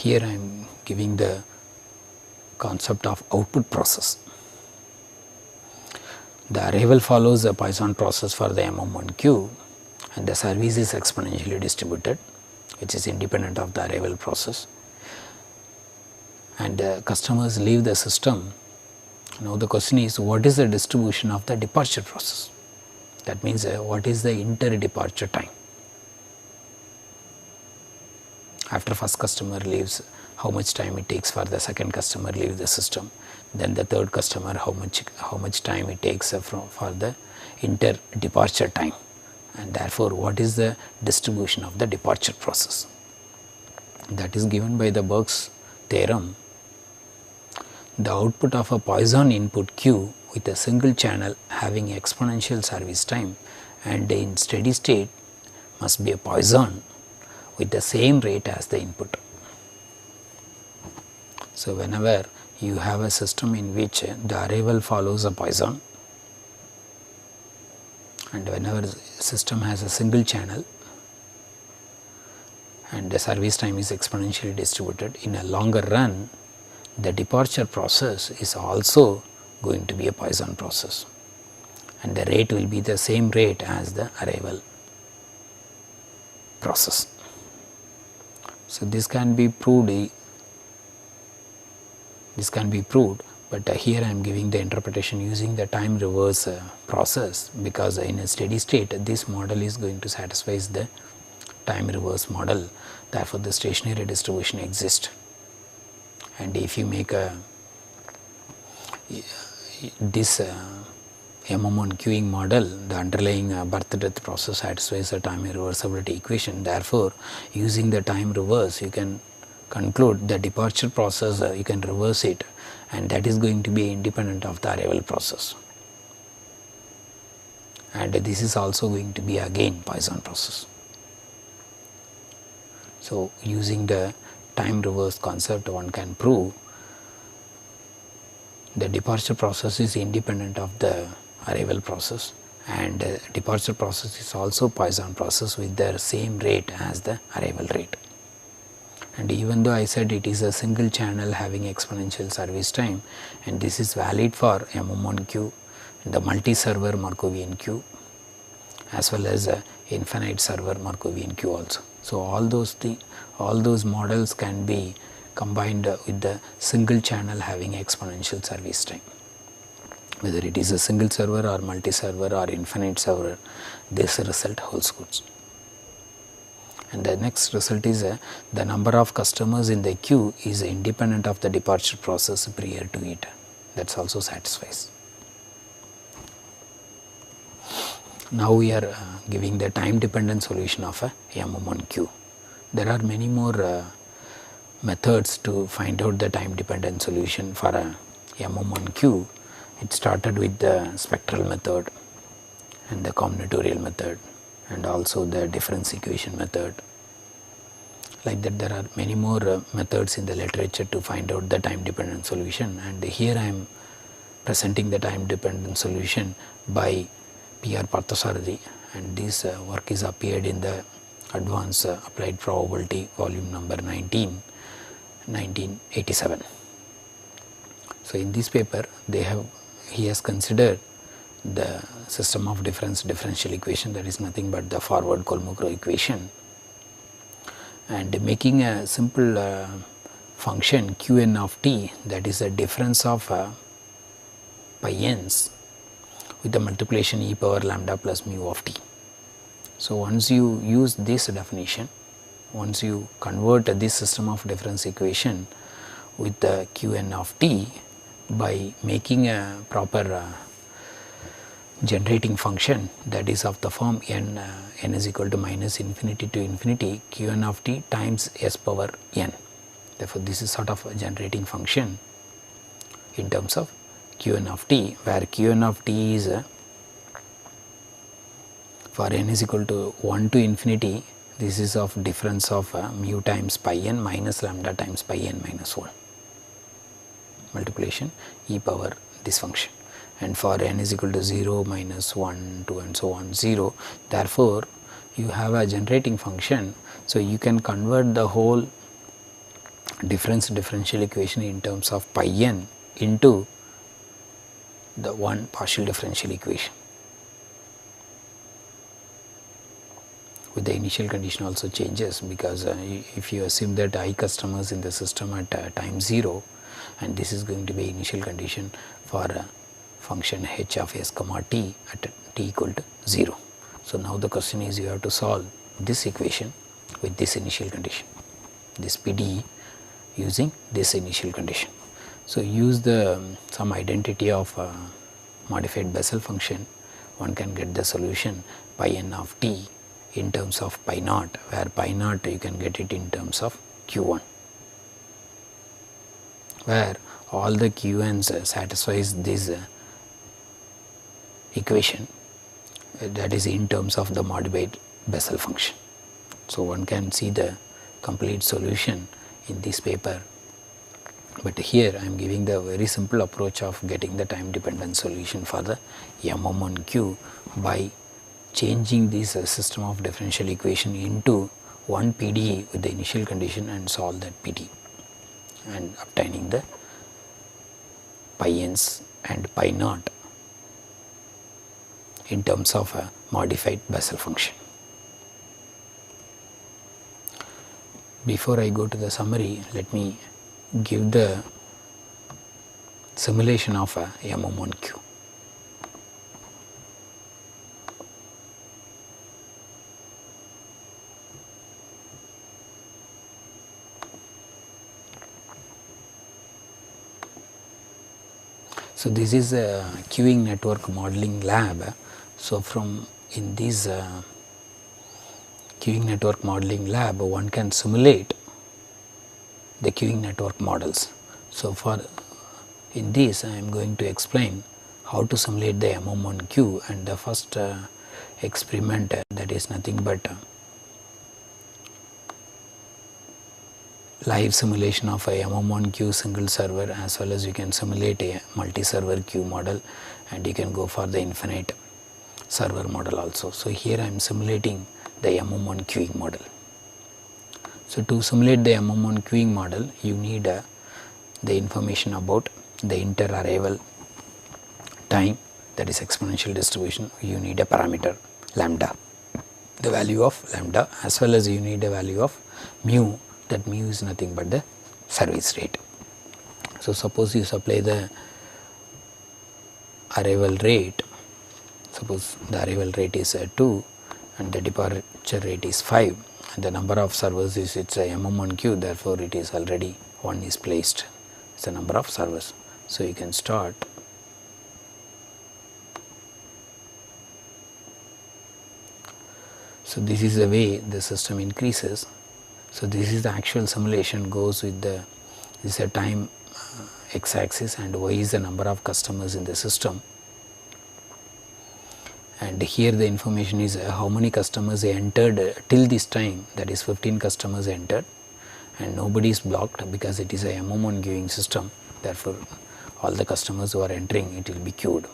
here I am giving the concept of output process. The arrival follows a Poisson process for the MM1 queue, and the service is exponentially distributed, which is independent of the arrival process, and the customers leave the system. Now the question is, what is the distribution of the departure process? That means what is the inter-departure time? After first customer leaves, how much time it takes for the second customer leave the system, then the third customer, how much time it takes for the inter-departure time, and therefore what is the distribution of the departure process? That is given by the Burke's theorem. The output of a Poisson input queue with a single channel having exponential service time and in steady state must be a Poisson with the same rate as the input. So, whenever you have a system in which the arrival follows a Poisson, and whenever the system has a single channel and the service time is exponentially distributed, in a longer run the departure process is also going to be a Poisson process, and the rate will be the same rate as the arrival process. So, this can be proved, but here I am giving the interpretation using the time reverse process, because in a steady state this model is going to satisfy the time reverse model. Therefore, the stationary distribution exists, and if you make this MM1 queuing model, the underlying birth death process satisfies the time reversibility equation. Therefore, using the time reverse you can conclude the departure process, you can reverse it, and that is going to be independent of the arrival process, and this is also going to be again Poisson process. So, using the time reverse concept, one can prove the departure process is independent of the arrival process, and departure process is also Poisson process with the same rate as the arrival rate. And even though I said it is a single channel having exponential service time, and this is valid for MM1 queue, the multi-server Markovian queue, as well as infinite server Markovian queue also. So, all those models can be combined with the single channel having exponential service time. Whether it is a single server or multi-server or infinite server, this result holds good. And the next result is the number of customers in the queue is independent of the departure process prior to it. That also satisfies. Now we are giving the time dependent solution of a MM1 queue. There are many more methods to find out the time dependent solution for a MM1 queue. It started with the spectral method and the combinatorial method, and also the difference equation method. Like that, there are many more methods in the literature to find out the time dependent solution, and here I am presenting the time dependent solution by P.R. Parthasarathy, and this work is appeared in the Advanced Applied Probability volume number 19, 1987. So, in this paper he has considered the system of differential equation, that is nothing but the forward Kolmogorov equation, and making a simple function Qn of t, that is a difference of pi n's with the multiplication e power lambda plus mu of t. So, once you use this definition, once you convert this system of difference equation with the Qn of t by making a proper generating function, that is of the form n is equal to minus infinity to infinity Qn of t times s power n. Therefore, this is sort of a generating function in terms of Qn of t, where Qn of t is for n is equal to 1 to infinity, this is of difference of mu times pi n minus lambda times pi n minus 1 multiplication e power this function, and for n is equal to 0, minus 1, 2 and so on 0. Therefore, you have a generating function. So, you can convert the whole differential equation in terms of pi n into the one partial differential equation. With the initial condition also changes, because if you assume that I customers in the system at time 0, and this is going to be initial condition for function h of s comma t at t equal to 0. So, now the question is, you have to solve this equation with this initial condition, this PDE using this initial condition. So, use the some identity of modified Bessel function, one can get the solution pi n of t in terms of pi naught, where pi naught you can get it in terms of q1, where all the qn's satisfies this equation, that is in terms of the modified Bessel function. So, one can see the complete solution in this paper, but here I am giving the very simple approach of getting the time dependent solution for the M1Q by changing this system of differential equation into one PDE with the initial condition and solve that PDE and obtaining the pi n's and pi naught in terms of a modified Bessel function. Before I go to the summary, let me give the simulation of a M1Q. So, this is a queuing network modeling lab. So, from in this queuing network modeling lab, one can simulate the queuing network models. So, for in this I am going to explain how to simulate the M1Q, and the first experiment that is nothing but live simulation of a M1Q single server, as well as you can simulate a multi-server queue model, and you can go for the infinite server model also. So, here I am simulating the M1 queuing model. So, to simulate the M1 queuing model, you need the information about the inter-arrival time, that is exponential distribution. You need a parameter lambda, the value of lambda, as well as you need a value of mu, that mu is nothing but the service rate. So, suppose you supply the arrival rate, suppose the arrival rate is 2 and the departure rate is 5, and the number of servers is it's a M1Q, therefore, it is already 1 is placed, it's the number of servers. So, you can start so this is the way the system increases. So, this is the actual simulation, goes with the this is a time x axis and y is the number of customers in the system, and here the information is how many customers entered till this time, that is 15 customers entered and nobody is blocked because it is a M1 queuing system, therefore, all the customers who are entering it will be queued,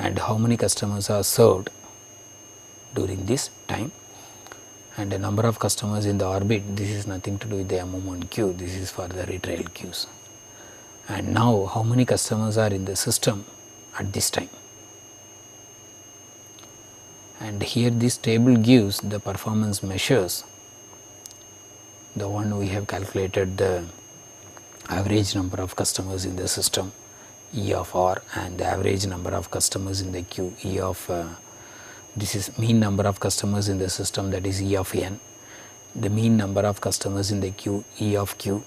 and how many customers are served during this time, and the number of customers in the orbit, this is nothing to do with the M1 queue, this is for the retrial queues, and now how many customers are in the system at this time. And here this table gives the performance measures, the one we have calculated the average number of customers in the system E of R, and the average number of customers in the queue E of this is mean number of customers in the system, that is E of n, the mean number of customers in the queue E of q,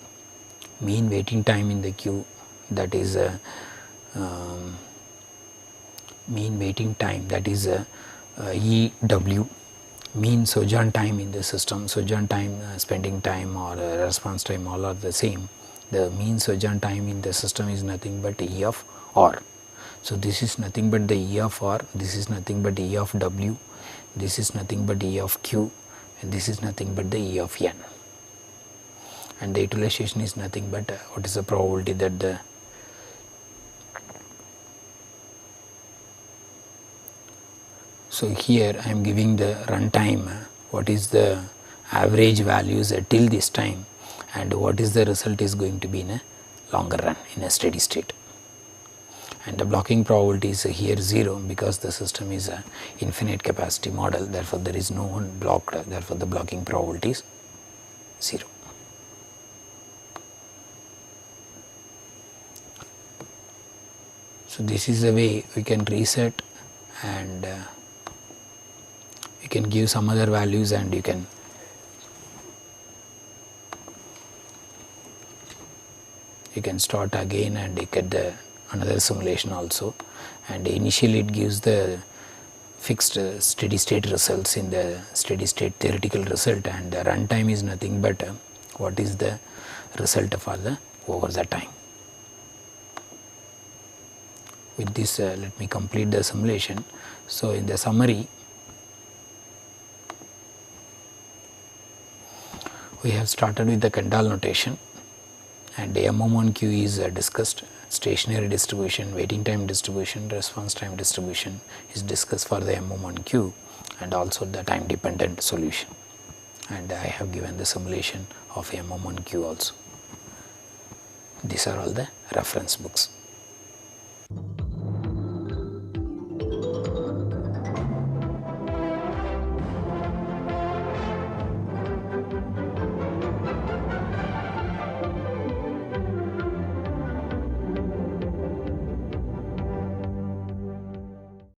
mean waiting time in the queue, that is mean waiting time, that is EW, mean sojourn time in the system, sojourn time, spending time or response time, all are the same. The mean sojourn time in the system is nothing but E of R. So, this is nothing but the E of R, this is nothing but E of W, this is nothing but E of Q, and this is nothing but the E of N. And the utilization is nothing but what is the probability that the so, here I am giving the runtime, what is the average values till this time, and what is the result is going to be in a longer run in a steady state. And the blocking probability is here 0 because the system is a infinite capacity model, therefore there is no one blocked, therefore the blocking probability is 0. So this is the way we can reset, and you can give some other values and you can start again and you get the another simulation also, and initially it gives the fixed steady state results in the steady state theoretical result, and the runtime is nothing but what is the result for the over the time. With this let me complete the simulation. So in the summary, we have started with the Kendall notation, and MM1Q is discussed. Stationary distribution, waiting time distribution, response time distribution is discussed for the MM1Q, and also the time dependent solution, and I have given the simulation of MM1Q also. These are all the reference books.